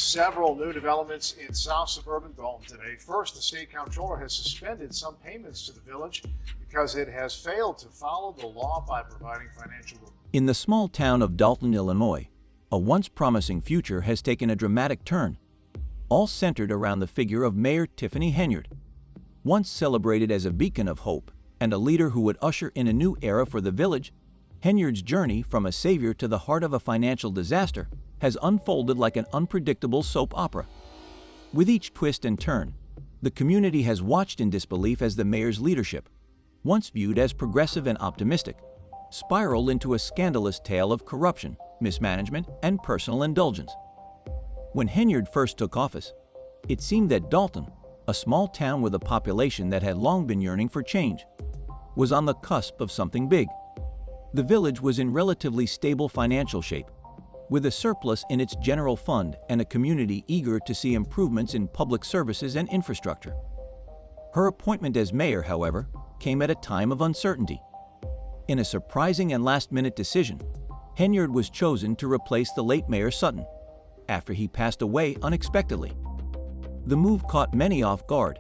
Several new developments in South Suburban Dalton today. First, the state comptroller has suspended some payments to the village because it has failed to follow the law by providing financial relief. In the small town of Dalton, Illinois, a once promising future has taken a dramatic turn, all centered around the figure of Mayor Tiffany Henyard. Once celebrated as a beacon of hope and a leader who would usher in a new era for the village, Henyard's journey from a savior to the heart of a financial disaster has unfolded like an unpredictable soap opera. With each twist and turn, the community has watched in disbelief as the mayor's leadership, once viewed as progressive and optimistic, spiraled into a scandalous tale of corruption, mismanagement, and personal indulgence. When Henyard first took office, it seemed that Dalton, a small town with a population that had long been yearning for change, was on the cusp of something big. The village was in relatively stable financial shape, with a surplus in its general fund and a community eager to see improvements in public services and infrastructure. Her appointment as mayor, however, came at a time of uncertainty. In a surprising and last-minute decision, Henyard was chosen to replace the late Mayor Sutton, after he passed away unexpectedly. The move caught many off guard,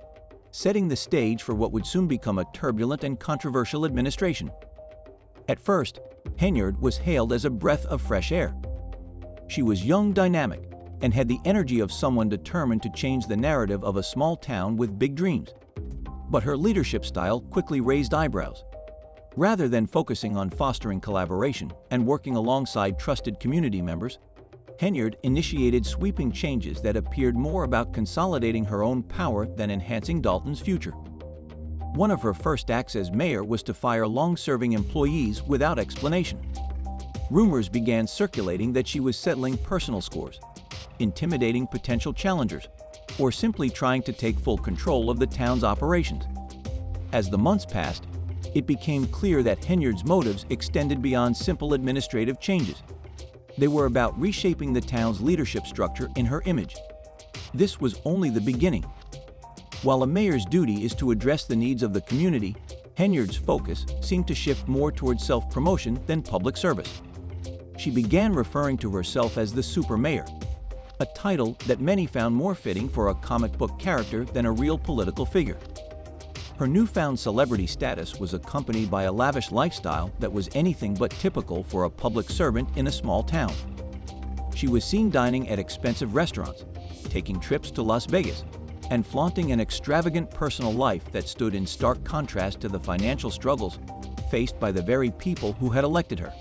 setting the stage for what would soon become a turbulent and controversial administration. At first, Henyard was hailed as a breath of fresh air. She was young, dynamic, and had the energy of someone determined to change the narrative of a small town with big dreams. But her leadership style quickly raised eyebrows. Rather than focusing on fostering collaboration and working alongside trusted community members, Henyard initiated sweeping changes that appeared more about consolidating her own power than enhancing Dalton's future. One of her first acts as mayor was to fire long-serving employees without explanation. Rumors began circulating that she was settling personal scores, intimidating potential challengers, or simply trying to take full control of the town's operations. As the months passed, it became clear that Henyard's motives extended beyond simple administrative changes. They were about reshaping the town's leadership structure in her image. This was only the beginning. While a mayor's duty is to address the needs of the community, Henyard's focus seemed to shift more towards self-promotion than public service. She began referring to herself as the super mayor, a title that many found more fitting for a comic book character than a real political figure. Her newfound celebrity status was accompanied by a lavish lifestyle that was anything but typical for a public servant in a small town. She was seen dining at expensive restaurants, taking trips to Las Vegas, and flaunting an extravagant personal life that stood in stark contrast to the financial struggles faced by the very people who had elected her.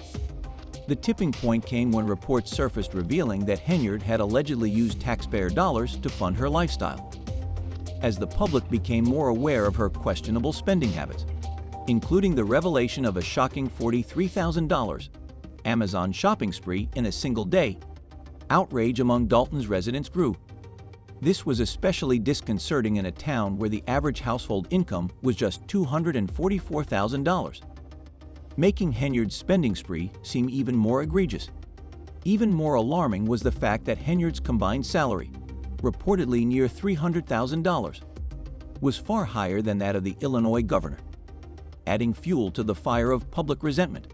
The tipping point came when reports surfaced revealing that Henyard had allegedly used taxpayer dollars to fund her lifestyle. As the public became more aware of her questionable spending habits, including the revelation of a shocking $43,000 Amazon shopping spree in a single day, outrage among Dalton's residents grew. This was especially disconcerting in a town where the average household income was just $244,000, making Henyard's spending spree seem even more egregious. Even more alarming was the fact that Henyard's combined salary, reportedly near $300,000, was far higher than that of the Illinois governor, adding fuel to the fire of public resentment.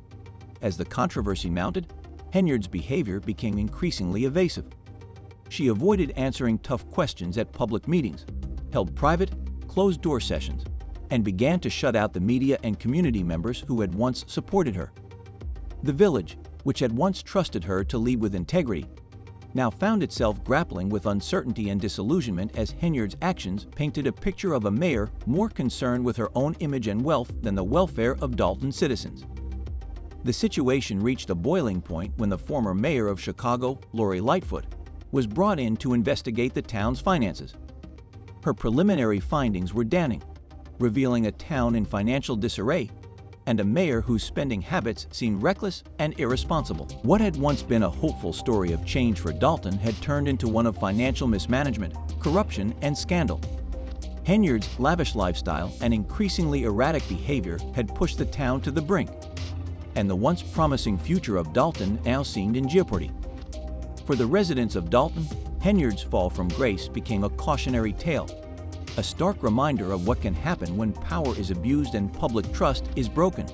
As the controversy mounted, Henyard's behavior became increasingly evasive. She avoided answering tough questions at public meetings, held private, closed-door sessions, and began to shut out the media and community members who had once supported her. The village, which had once trusted her to lead with integrity, now found itself grappling with uncertainty and disillusionment as Henyard's actions painted a picture of a mayor more concerned with her own image and wealth than the welfare of Dalton citizens. The situation reached a boiling point when the former mayor of Chicago, Lori Lightfoot, was brought in to investigate the town's finances. Her preliminary findings were damning, revealing a town in financial disarray and a mayor whose spending habits seemed reckless and irresponsible. What had once been a hopeful story of change for Dalton had turned into one of financial mismanagement, corruption, and scandal. Henyard's lavish lifestyle and increasingly erratic behavior had pushed the town to the brink, and the once promising future of Dalton now seemed in jeopardy. For the residents of Dalton, Henyard's fall from grace became a cautionary tale, a stark reminder of what can happen when power is abused and public trust is broken.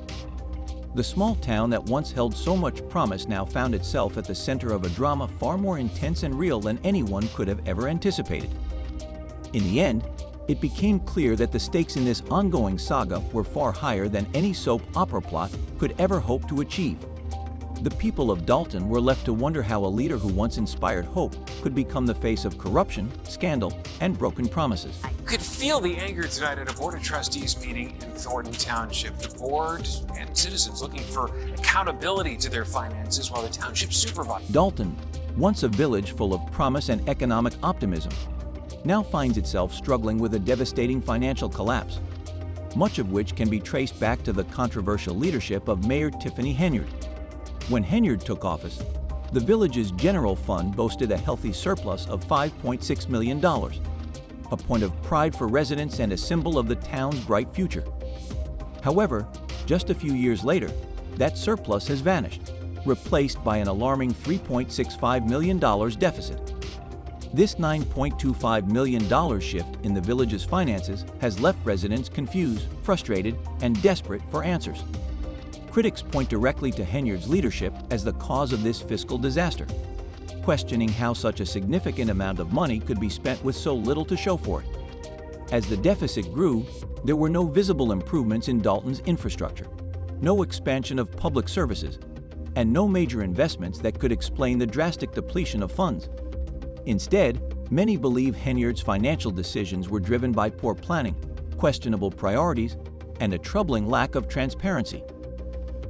The small town that once held so much promise now found itself at the center of a drama far more intense and real than anyone could have ever anticipated. In the end, it became clear that the stakes in this ongoing saga were far higher than any soap opera plot could ever hope to achieve. The people of Dalton were left to wonder how a leader who once inspired hope could become the face of corruption, scandal, and broken promises. You could feel the anger tonight at a Board of Trustees meeting in Thornton Township. The board and citizens looking for accountability to their finances while the township supervised. Dalton, once a village full of promise and economic optimism, now finds itself struggling with a devastating financial collapse, much of which can be traced back to the controversial leadership of Mayor Tiffany Henyard. When Henyard took office, the village's general fund boasted a healthy surplus of $5.6 million, a point of pride for residents and a symbol of the town's bright future. However, just a few years later, that surplus has vanished, replaced by an alarming $3.65 million deficit. This $9.25 million shift in the village's finances has left residents confused, frustrated, and desperate for answers. Critics point directly to Henyard's leadership as the cause of this fiscal disaster, questioning how such a significant amount of money could be spent with so little to show for it. As the deficit grew, there were no visible improvements in Dalton's infrastructure, no expansion of public services, and no major investments that could explain the drastic depletion of funds. Instead, many believe Henyard's financial decisions were driven by poor planning, questionable priorities, and a troubling lack of transparency.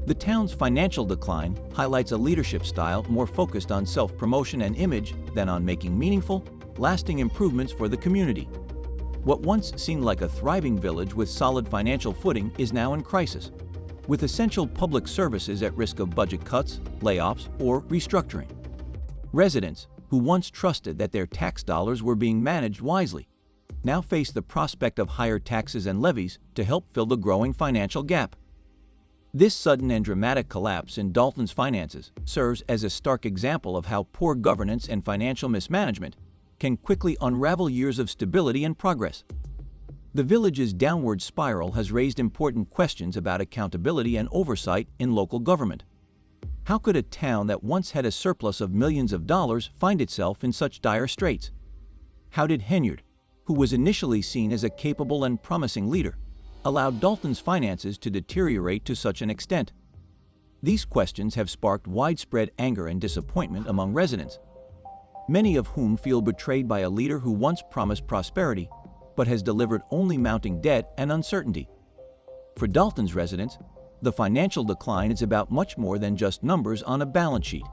The town's financial decline highlights a leadership style more focused on self-promotion and image than on making meaningful, lasting improvements for the community. What once seemed like a thriving village with solid financial footing is now in crisis, with essential public services at risk of budget cuts, layoffs, or restructuring. Residents, who once trusted that their tax dollars were being managed wisely, now face the prospect of higher taxes and levies to help fill the growing financial gap. This sudden and dramatic collapse in Dalton's finances serves as a stark example of how poor governance and financial mismanagement can quickly unravel years of stability and progress. The village's downward spiral has raised important questions about accountability and oversight in local government. How could a town that once had a surplus of millions of dollars find itself in such dire straits? How did Henyard, who was initially seen as a capable and promising leader, allowed Dalton's finances to deteriorate to such an extent? These questions have sparked widespread anger and disappointment among residents, many of whom feel betrayed by a leader who once promised prosperity, but has delivered only mounting debt and uncertainty. For Dalton's residents, the financial decline is about much more than just numbers on a balance sheet.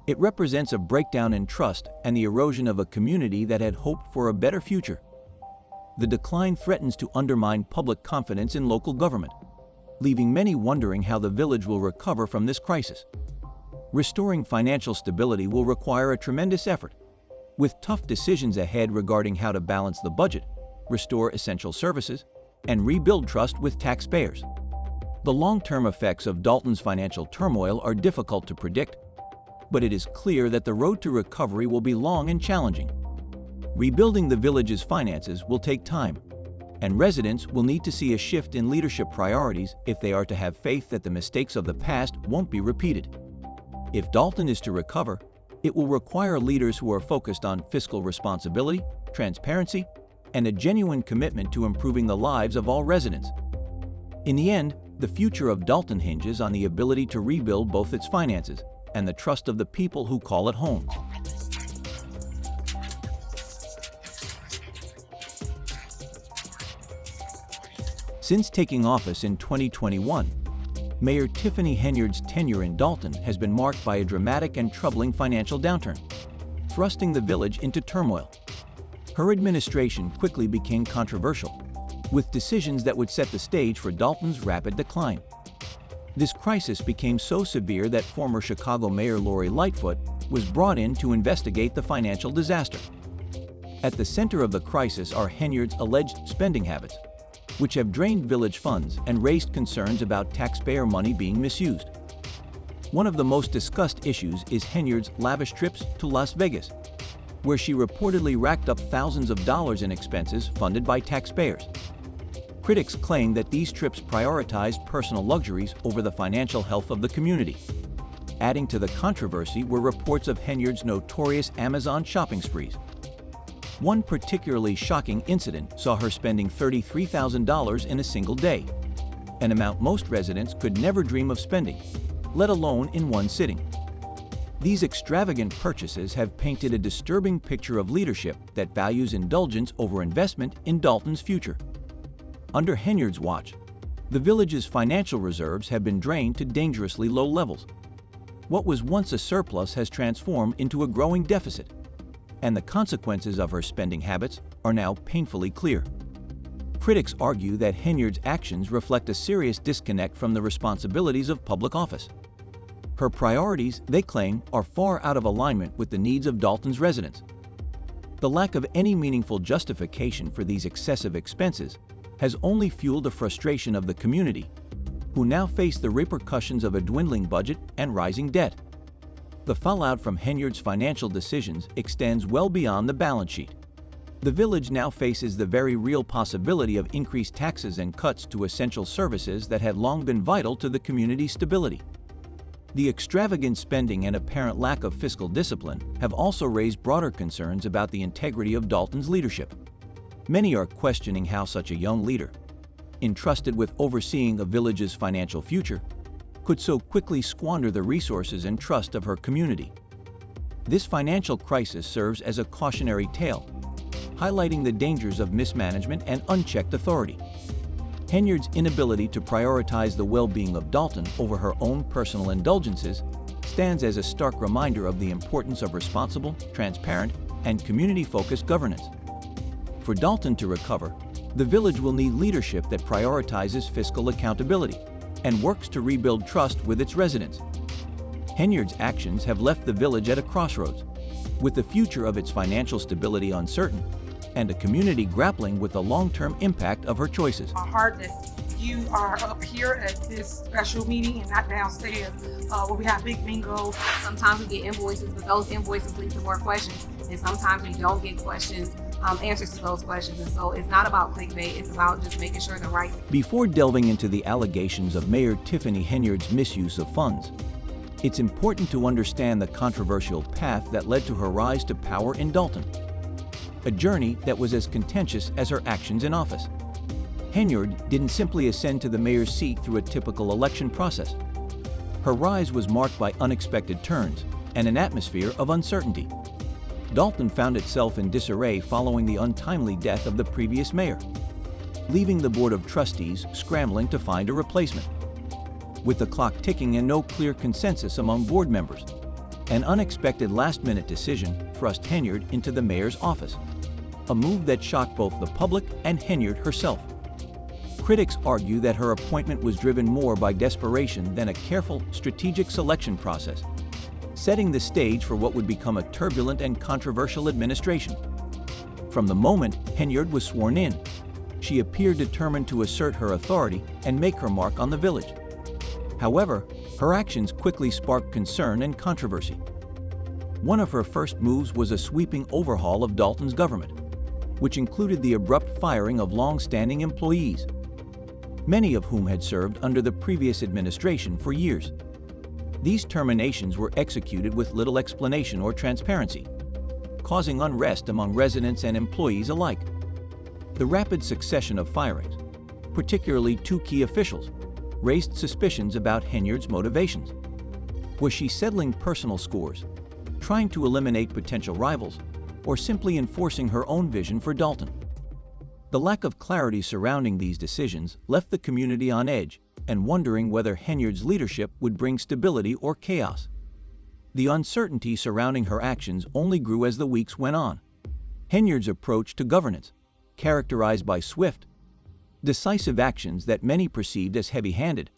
It represents a breakdown in trust and the erosion of a community that had hoped for a better future. The decline threatens to undermine public confidence in local government, leaving many wondering how the village will recover from this crisis. Restoring financial stability will require a tremendous effort, with tough decisions ahead regarding how to balance the budget, restore essential services, and rebuild trust with taxpayers. The long-term effects of Dalton's financial turmoil are difficult to predict, but it is clear that the road to recovery will be long and challenging. Rebuilding the village's finances will take time, and residents will need to see a shift in leadership priorities if they are to have faith that the mistakes of the past won't be repeated. If Dalton is to recover, it will require leaders who are focused on fiscal responsibility, transparency, and a genuine commitment to improving the lives of all residents. In the end, the future of Dalton hinges on the ability to rebuild both its finances and the trust of the people who call it home. Since taking office in 2021, Mayor Tiffany Henyard's tenure in Dalton has been marked by a dramatic and troubling financial downturn, thrusting the village into turmoil. Her administration quickly became controversial, with decisions that would set the stage for Dalton's rapid decline. This crisis became so severe that former Chicago Mayor Lori Lightfoot was brought in to investigate the financial disaster. At the center of the crisis are Henyard's alleged spending habits, which have drained village funds and raised concerns about taxpayer money being misused. One of the most discussed issues is Henyard's lavish trips to Las Vegas, where she reportedly racked up thousands of dollars in expenses funded by taxpayers. Critics claim that these trips prioritized personal luxuries over the financial health of the community. Adding to the controversy were reports of Henyard's notorious Amazon shopping sprees. One particularly shocking incident saw her spending $33,000 in a single day, an amount most residents could never dream of spending, let alone in one sitting. These extravagant purchases have painted a disturbing picture of leadership that values indulgence over investment in Dalton's future. Under Henyard's watch, the village's financial reserves have been drained to dangerously low levels. What was once a surplus has transformed into a growing deficit, and the consequences of her spending habits are now painfully clear. Critics argue that Henyard's actions reflect a serious disconnect from the responsibilities of public office. Her priorities, they claim, are far out of alignment with the needs of Dalton's residents. The lack of any meaningful justification for these excessive expenses has only fueled the frustration of the community, who now face the repercussions of a dwindling budget and rising debt. The fallout from Henyard's financial decisions extends well beyond the balance sheet. The village now faces the very real possibility of increased taxes and cuts to essential services that had long been vital to the community's stability. The extravagant spending and apparent lack of fiscal discipline have also raised broader concerns about the integrity of Dalton's leadership. Many are questioning how such a young leader, entrusted with overseeing a village's financial future, could so quickly squander the resources and trust of her community. This financial crisis serves as a cautionary tale, highlighting the dangers of mismanagement and unchecked authority. Henyard's inability to prioritize the well-being of Dalton over her own personal indulgences stands as a stark reminder of the importance of responsible, transparent, and community-focused governance. For Dalton to recover, the village will need leadership that prioritizes fiscal accountability and works to rebuild trust with its residents. Henyard's actions have left the village at a crossroads, with the future of its financial stability uncertain and a community grappling with the long-term impact of her choices. My heart that you are up here at this special meeting and not downstairs where we have big bingo. Sometimes we get invoices, but those invoices lead to more questions. And sometimes we don't get questions, answers to those questions. And so it's not about clickbait, it's about just making sure the right. Before delving into the allegations of Mayor Tiffany Henyard's misuse of funds, it's important to understand the controversial path that led to her rise to power in Dalton. A journey that was as contentious as her actions in office. Henyard didn't simply ascend to the mayor's seat through a typical election process. Her rise was marked by unexpected turns and an atmosphere of uncertainty. Dalton found itself in disarray following the untimely death of the previous mayor, leaving the Board of Trustees scrambling to find a replacement. With the clock ticking and no clear consensus among board members, an unexpected last-minute decision thrust Henyard into the mayor's office, a move that shocked both the public and Henyard herself. Critics argue that her appointment was driven more by desperation than a careful, strategic selection process, setting the stage for what would become a turbulent and controversial administration. From the moment Henyard was sworn in, she appeared determined to assert her authority and make her mark on the village. However, her actions quickly sparked concern and controversy. One of her first moves was a sweeping overhaul of Dalton's government, which included the abrupt firing of long-standing employees, many of whom had served under the previous administration for years. These terminations were executed with little explanation or transparency, causing unrest among residents and employees alike. The rapid succession of firings, particularly two key officials, raised suspicions about Henyard's motivations. Was she settling personal scores, trying to eliminate potential rivals, or simply enforcing her own vision for Dalton? The lack of clarity surrounding these decisions left the community on edge and wondering whether Henyard's leadership would bring stability or chaos. The uncertainty surrounding her actions only grew as the weeks went on. Henyard's approach to governance, characterized by swift, decisive actions that many perceived as heavy-handed,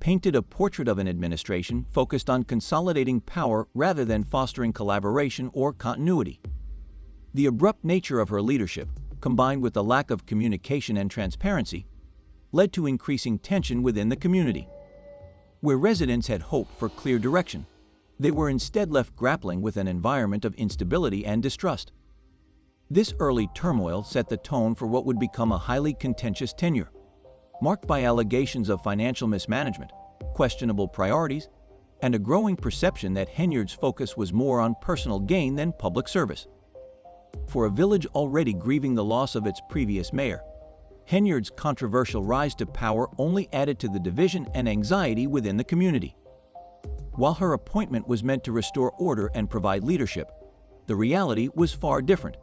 painted a portrait of an administration focused on consolidating power rather than fostering collaboration or continuity. The abrupt nature of her leadership, combined with the lack of communication and transparency, led to increasing tension within the community. Where residents had hoped for clear direction, they were instead left grappling with an environment of instability and distrust. This early turmoil set the tone for what would become a highly contentious tenure, marked by allegations of financial mismanagement, questionable priorities, and a growing perception that Henyard's focus was more on personal gain than public service. For a village already grieving the loss of its previous mayor, Henyard's controversial rise to power only added to the division and anxiety within the community. While her appointment was meant to restore order and provide leadership, the reality was far different.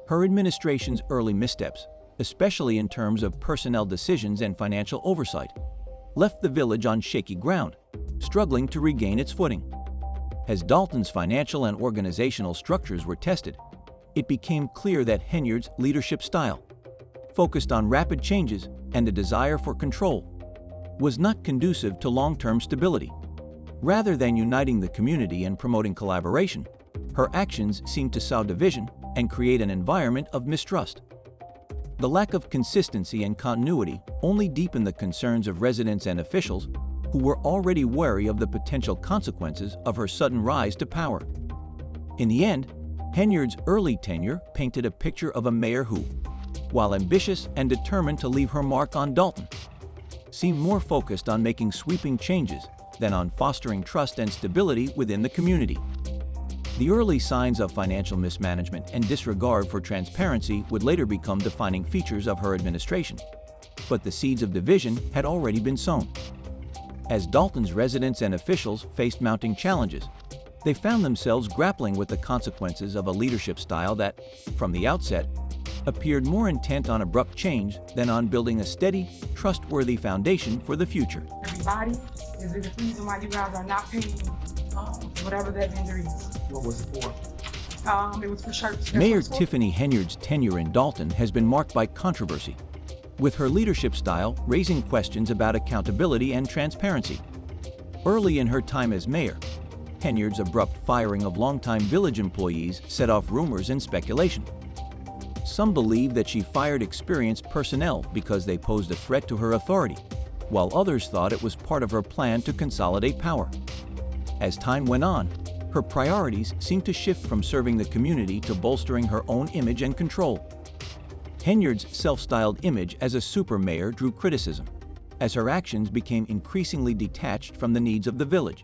Her administration's early missteps, especially in terms of personnel decisions and financial oversight, left the village on shaky ground, struggling to regain its footing. As Dalton's financial and organizational structures were tested, it became clear that Henyard's leadership style, focused on rapid changes and a desire for control, was not conducive to long-term stability. Rather than uniting the community and promoting collaboration, her actions seemed to sow division and create an environment of mistrust. The lack of consistency and continuity only deepened the concerns of residents and officials who were already wary of the potential consequences of her sudden rise to power. In the end, Henyard's early tenure painted a picture of a mayor who, while ambitious and determined to leave her mark on Dalton, seemed more focused on making sweeping changes than on fostering trust and stability within the community. The early signs of financial mismanagement and disregard for transparency would later become defining features of her administration, but the seeds of division had already been sown. As Dalton's residents and officials faced mounting challenges, they found themselves grappling with the consequences of a leadership style that, from the outset, appeared more intent on abrupt change than on building a steady, trustworthy foundation for the future. Everybody, is it the reason why you guys are not paying whatever that vendor is? What was it for? It was for shirts. Mayor Tiffany Henyard's tenure in Dalton has been marked by controversy, with her leadership style raising questions about accountability and transparency. Early in her time as mayor, Henyard's abrupt firing of longtime village employees set off rumors and speculation. Some believe that she fired experienced personnel because they posed a threat to her authority, while others thought it was part of her plan to consolidate power. As time went on, her priorities seemed to shift from serving the community to bolstering her own image and control. Henyard's self-styled image as a super mayor drew criticism, as her actions became increasingly detached from the needs of the village.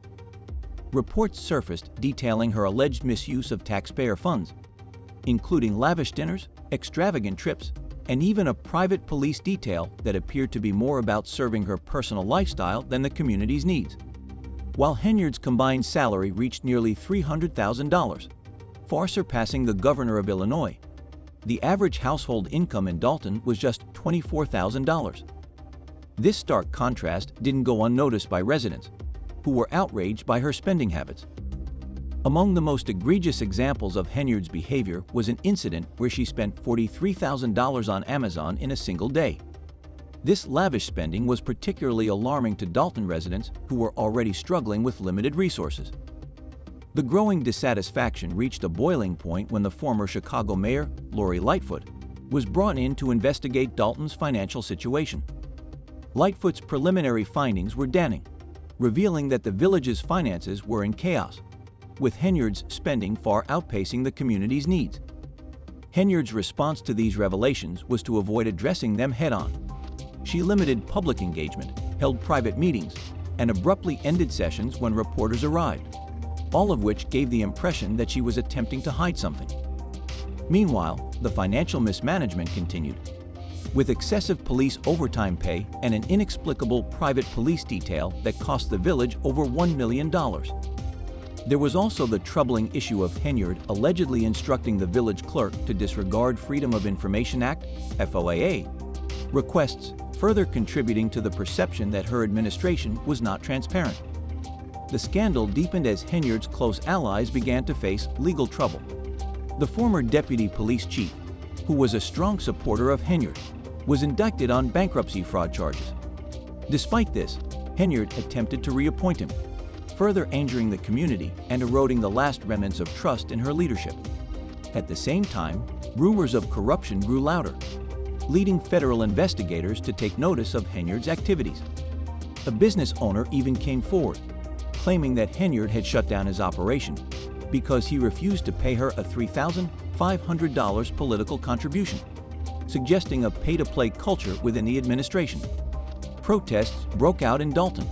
Reports surfaced detailing her alleged misuse of taxpayer funds, including lavish dinners, extravagant trips, and even a private police detail that appeared to be more about serving her personal lifestyle than the community's needs. While Henyard's combined salary reached nearly $300,000, far surpassing the governor of Illinois, the average household income in Dalton was just $24,000. This stark contrast didn't go unnoticed by residents, who were outraged by her spending habits. Among the most egregious examples of Henyard's behavior was an incident where she spent $43,000 on Amazon in a single day. This lavish spending was particularly alarming to Dalton residents who were already struggling with limited resources. The growing dissatisfaction reached a boiling point when the former Chicago mayor, Lori Lightfoot, was brought in to investigate Dalton's financial situation. Lightfoot's preliminary findings were damning, revealing that the village's finances were in chaos, with Henyard's spending far outpacing the community's needs. Henyard's response to these revelations was to avoid addressing them head-on. She limited public engagement, held private meetings, and abruptly ended sessions when reporters arrived, all of which gave the impression that she was attempting to hide something. Meanwhile, the financial mismanagement continued, with excessive police overtime pay and an inexplicable private police detail that cost the village over $1 million. There was also the troubling issue of Henyard allegedly instructing the village clerk to disregard Freedom of Information Act, FOIA, requests, further contributing to the perception that her administration was not transparent. The scandal deepened as Henyard's close allies began to face legal trouble. The former deputy police chief, who was a strong supporter of Henyard, was indicted on bankruptcy fraud charges. Despite this, Henyard attempted to reappoint him, further injuring the community and eroding the last remnants of trust in her leadership. At the same time, rumors of corruption grew louder, leading federal investigators to take notice of Henyard's activities. A business owner even came forward, claiming that Henyard had shut down his operation, because he refused to pay her a $3,500 political contribution, suggesting a pay-to-play culture within the administration. Protests broke out in Dalton,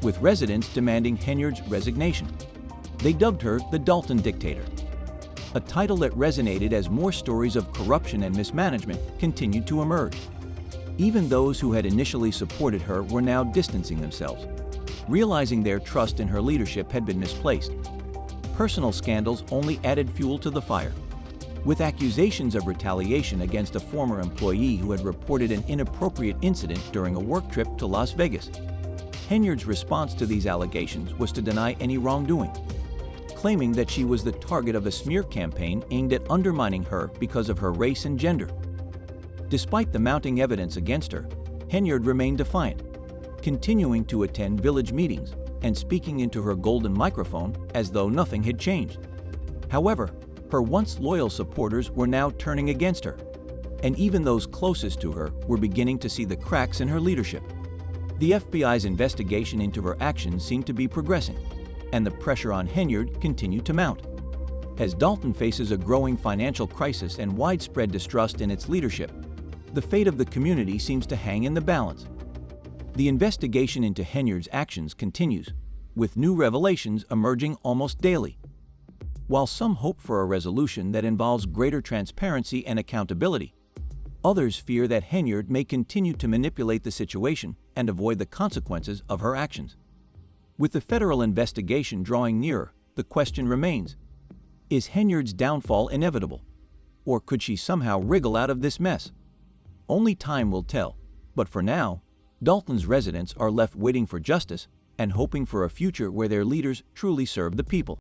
with residents demanding Henyard's resignation. They dubbed her the Dalton Dictator, a title that resonated as more stories of corruption and mismanagement continued to emerge. Even those who had initially supported her were now distancing themselves, realizing their trust in her leadership had been misplaced. Personal scandals only added fuel to the fire. With accusations of retaliation against a former employee who had reported an inappropriate incident during a work trip to Las Vegas, Henyard's response to these allegations was to deny any wrongdoing, claiming that she was the target of a smear campaign aimed at undermining her because of her race and gender. Despite the mounting evidence against her, Henyard remained defiant, continuing to attend village meetings and speaking into her golden microphone as though nothing had changed. However, her once loyal supporters were now turning against her, and even those closest to her were beginning to see the cracks in her leadership. The FBI's investigation into her actions seemed to be progressing, and the pressure on Henyard continued to mount. As Dalton faces a growing financial crisis and widespread distrust in its leadership, the fate of the community seems to hang in the balance. The investigation into Henyard's actions continues, with new revelations emerging almost daily. While some hope for a resolution that involves greater transparency and accountability, others fear that Henyard may continue to manipulate the situation and avoid the consequences of her actions. With the federal investigation drawing nearer, the question remains: is Henyard's downfall inevitable, or could she somehow wriggle out of this mess? Only time will tell, but for now, Dalton's residents are left waiting for justice and hoping for a future where their leaders truly serve the people.